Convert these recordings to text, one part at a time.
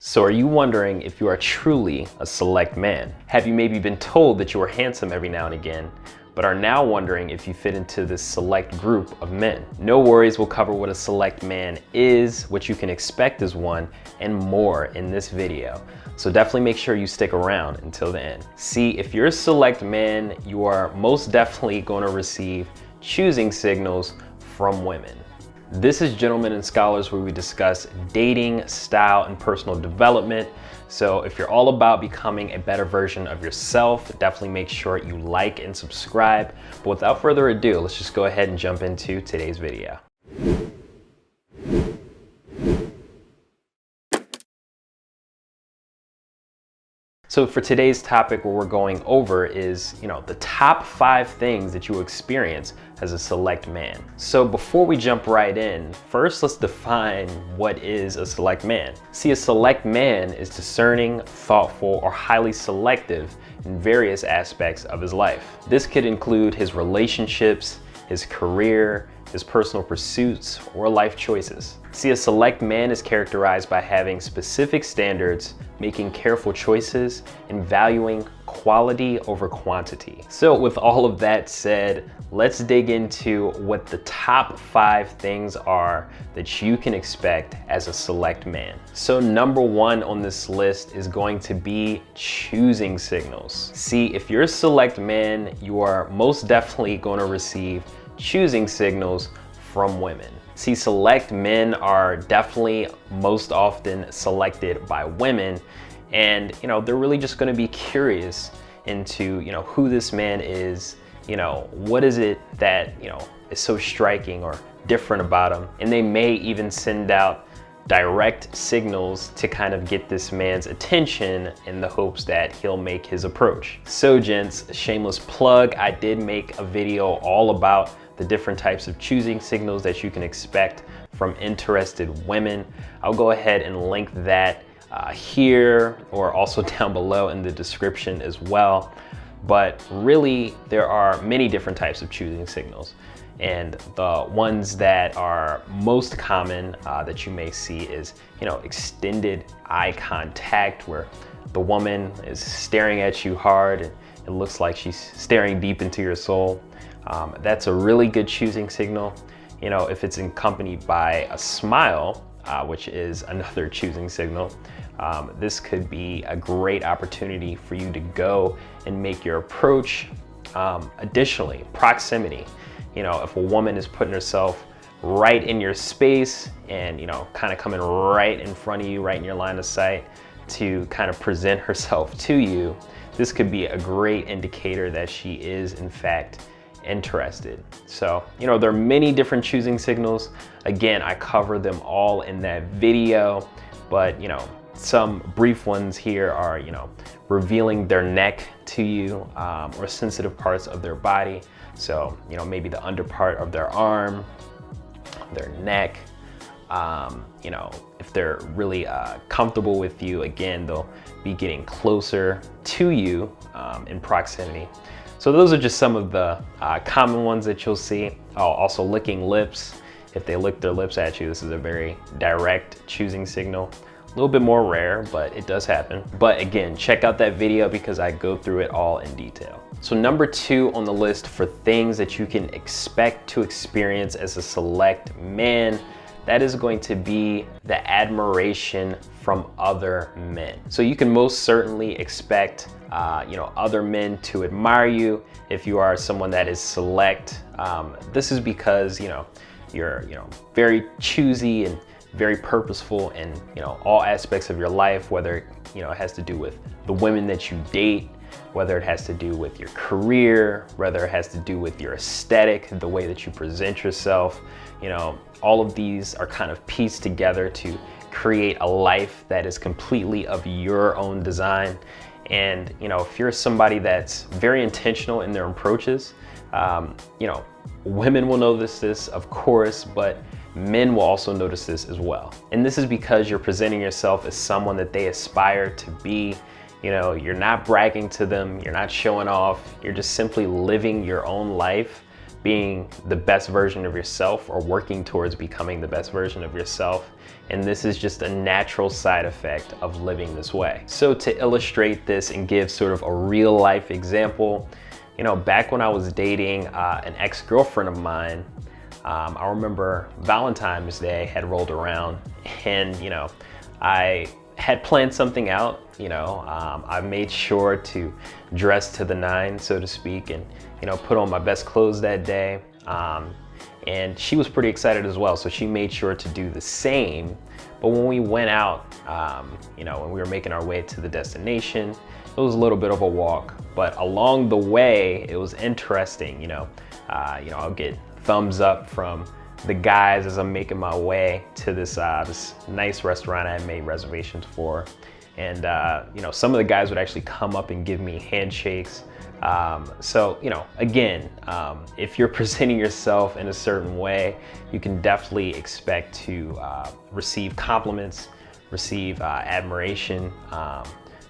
So are you wondering if you are truly a select man? Have you maybe been told that you are handsome every now and again, but are now wondering if you fit into this select group of men? No worries, we'll cover what a select man is, what you can expect as one, and more in this video. So definitely make sure you stick around until the end. See, if you're a select man, you are most definitely going to receive choosing signals from women. This is Gentlemen and Scholars, where we discuss dating, style, and personal development. So if you're all about becoming a better version of yourself, definitely make sure you like and subscribe. But without further ado, let's just go ahead and jump into today's video. So for today's topic, what we're going over is, the top 5 things that you will experience as a select man. So before we jump right in, first let's define what is a select man. See, a select man is discerning, thoughtful, or highly selective in various aspects of his life. This could include his relationships, his career, his personal pursuits, or life choices. See, a select man is characterized by having specific standards, making careful choices, and valuing quality over quantity. So with all of that said, let's dig into what the top 5 things are that you can expect as a select man. So number 1 on this list is going to be choosing signals. See, if you're a select man, you are most definitely going to receive choosing signals from women. See, select men are definitely most often selected by women, and they're really just going to be curious into who this man is, what is it that is so striking or different about him, and they may even send out direct signals to kind of get this man's attention in the hopes that he'll make his approach. So gents, a shameless plug, I did make a video all about the different types of choosing signals that you can expect from interested women. I'll go ahead and link that here, or also down below in the description as well. But really, there are many different types of choosing signals. And the ones that are most common that you may see is, extended eye contact, where the woman is staring at you hard and it looks like she's staring deep into your soul. That's a really good choosing signal. If it's accompanied by a smile, which is another choosing signal, this could be a great opportunity for you to go and make your approach. Additionally, proximity. If a woman is putting herself right in your space and, kind of coming right in front of you, right in your line of sight to kind of present herself to you, this could be a great indicator that she is in fact interested. So, there are many different choosing signals. Again, I cover them all in that video, but some brief ones here are, revealing their neck to you, or sensitive parts of their body. So, maybe the under part of their arm, their neck. If they're really comfortable with you, again, they'll be getting closer to you in proximity. So those are just some of the common ones that you'll see. Also licking lips. If they lick their lips at you, this is a very direct choosing signal. A little bit more rare, but it does happen. But again, check out that video because I go through it all in detail. So number 2 on the list for things that you can expect to experience as a select man, that is going to be the admiration from other men. So you can most certainly expect other men to admire you if you are someone that is select. This is because you're very choosy and very purposeful in all aspects of your life, whether it has to do with the women that you date, whether it has to do with your career, whether it has to do with your aesthetic, the way that you present yourself. All of these are kind of pieced together to create a life that is completely of your own design. And if you're somebody that's very intentional in their approaches, women will notice this, of course, but men will also notice this as well. And this is because you're presenting yourself as someone that they aspire to be. You're not bragging to them, you're not showing off, you're just simply living your own life being the best version of yourself or working towards becoming the best version of yourself. And this is just a natural side effect of living this way. So to illustrate this and give sort of a real life example, back when I was dating an ex-girlfriend of mine, I remember Valentine's Day had rolled around, and I had planned something out. I made sure to dress to the nines, so to speak, and put on my best clothes that day. And she was pretty excited as well, so she made sure to do the same. But when we went out, when we were making our way to the destination, it was a little bit of a walk. But along the way, it was interesting. I'll get thumbs up from the guys as I'm making my way to this nice restaurant I had made reservations for. And some of the guys would actually come up and give me handshakes. So again, if you're presenting yourself in a certain way, you can definitely expect to receive compliments, receive admiration.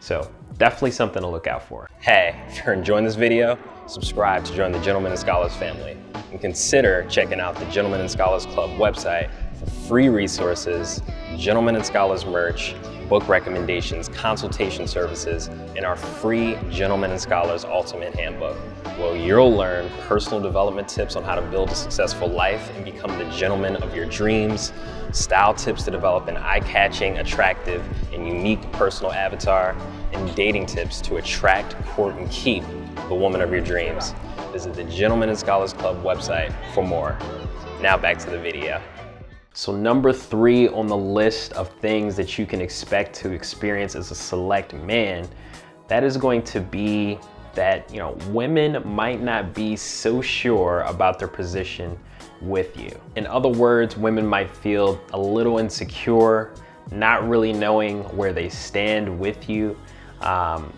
So definitely something to look out for. Hey, if you're enjoying this video, subscribe to join the Gentlemen and Scholars family, and consider checking out the Gentlemen and Scholars Club website for free resources, Gentlemen and Scholars merch, book recommendations, consultation services, and our free Gentlemen and Scholars Ultimate Handbook, where you'll learn personal development tips on how to build a successful life and become the gentleman of your dreams, style tips to develop an eye-catching, attractive, and unique personal avatar, and dating tips to attract, court, and keep the woman of your dreams. Visit the Gentlemen and Scholars Club website for more. Now back to the video. So number 3 on the list of things that you can expect to experience as a select man, that is going to be that, women might not be so sure about their position with you. In other words, women might feel a little insecure, not really knowing where they stand with you.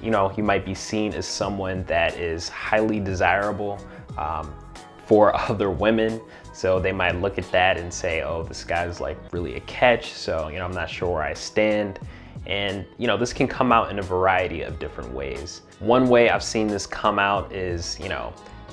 You might be seen as someone that is highly desirable for other women. So they might look at that and say, oh, this guy's like really a catch. So, I'm not sure where I stand. And, this can come out in a variety of different ways. One way I've seen this come out is,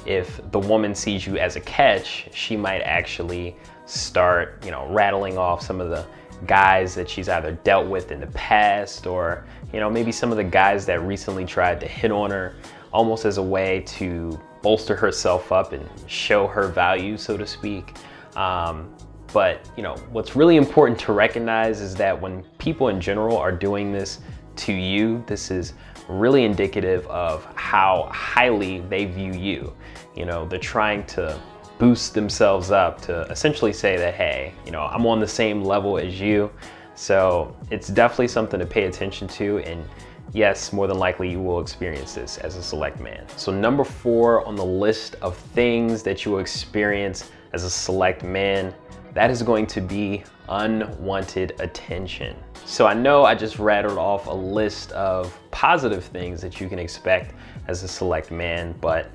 if the woman sees you as a catch, she might actually start, rattling off some of the guys that she's either dealt with in the past, or, maybe some of the guys that recently tried to hit on her, almost as a way to bolster herself up and show her value, so to speak. But what's really important to recognize is that when people in general are doing this to you, this is really indicative of how highly they view you. They're trying to boost themselves up to essentially say that, hey, I'm on the same level as you. So it's definitely something to pay attention to, and yes, more than likely you will experience this as a select man. So number 4 on the list of things that you will experience as a select man, that is going to be unwanted attention. So I know I just rattled off a list of positive things that you can expect as a select man, but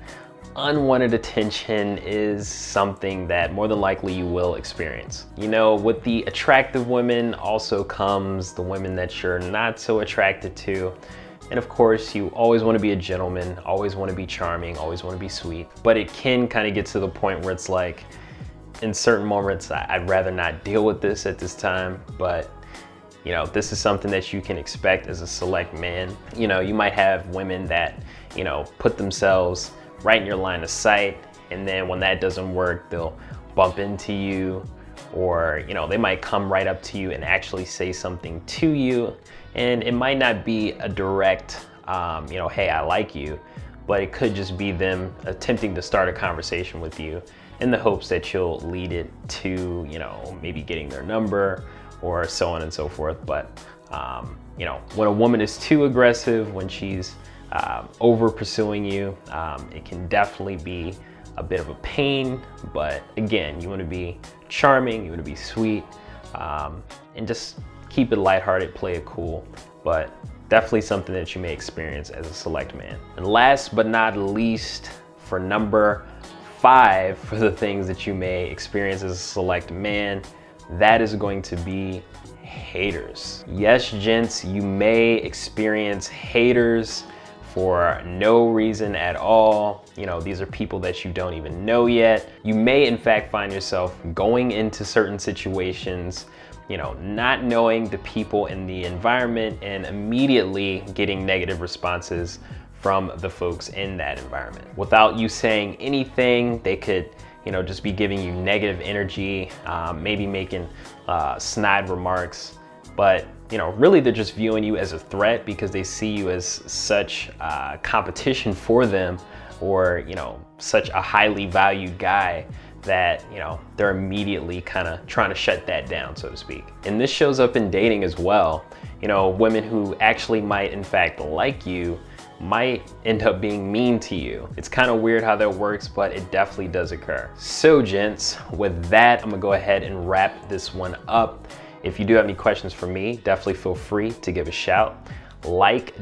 unwanted attention is something that more than likely you will experience. With the attractive women also comes the women that you're not so attracted to. And of course, you always want to be a gentleman, always want to be charming, always want to be sweet. But it can kind of get to the point where it's like, in certain moments, I'd rather not deal with this at this time. But this is something that you can expect as a select man. You might have women that, put themselves right in your line of sight, and then when that doesn't work, they'll bump into you, or they might come right up to you and actually say something to you. And it might not be a direct hey, I like you, but it could just be them attempting to start a conversation with you in the hopes that you'll lead it to maybe getting their number or so on and so forth. But when a woman is too aggressive, when she's over pursuing you, it can definitely be a bit of a pain. But again, you want to be charming, you want to be sweet, and just keep it lighthearted, play it cool, but definitely something that you may experience as a select man. And last but not least, for number 5, for the things that you may experience as a select man, that is going to be haters. Yes, gents, you may experience haters for no reason at all. You know, these are people that you don't even know yet. You may in fact find yourself going into certain situations, you know, not knowing the people in the environment and immediately getting negative responses from the folks in that environment. Without you saying anything, they could, you know, just be giving you negative energy, maybe making snide remarks, but you know, really they're just viewing you as a threat because they see you as such competition for them, or you know, such a highly valued guy that, you know, they're immediately kind of trying to shut that down, so to speak. And this shows up in dating as well. You know, women who actually might in fact like you might end up being mean to you. It's kind of weird how that works, but it definitely does occur. So gents, with that, I'm gonna go ahead and wrap this one up. If you do have any questions for me, definitely feel free to give a shout.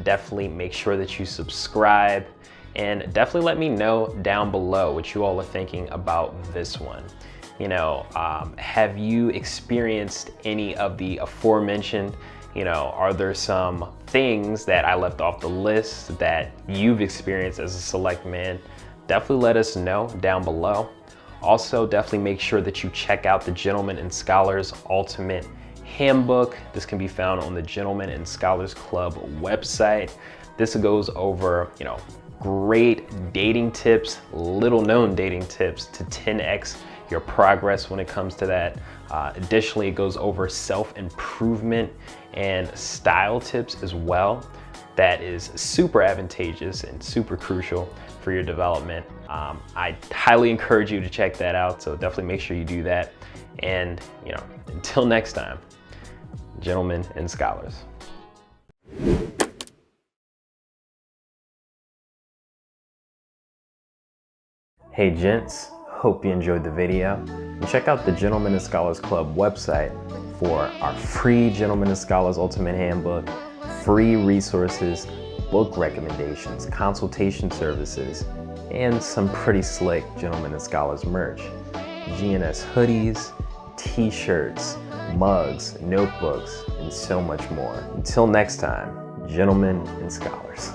Definitely make sure that you subscribe, and definitely let me know down below what you all are thinking about this one. You know, have you experienced any of the aforementioned? You know, are there some things that I left off the list that you've experienced as a select man? Definitely let us know down below. Also, definitely make sure that you check out the Gentlemen and Scholars Ultimate Handbook. This can be found on the Gentlemen and Scholars Club website. This goes over, you know, great dating tips, little known dating tips to 10x your progress when it comes to that. Additionally, it goes over self-improvement and style tips as well. That is super advantageous and super crucial for your development. I highly encourage you to check that out, so definitely make sure you do that. And you know, until next time, Gentlemen and Scholars. Hey gents, hope you enjoyed the video. And check out the Gentlemen and Scholars Club website for our free Gentlemen and Scholars Ultimate Handbook, free resources, book recommendations, consultation services, and some pretty slick Gentlemen and Scholars merch. GNS hoodies, t-shirts, mugs, notebooks, and so much more. Until next time, Gentlemen and Scholars.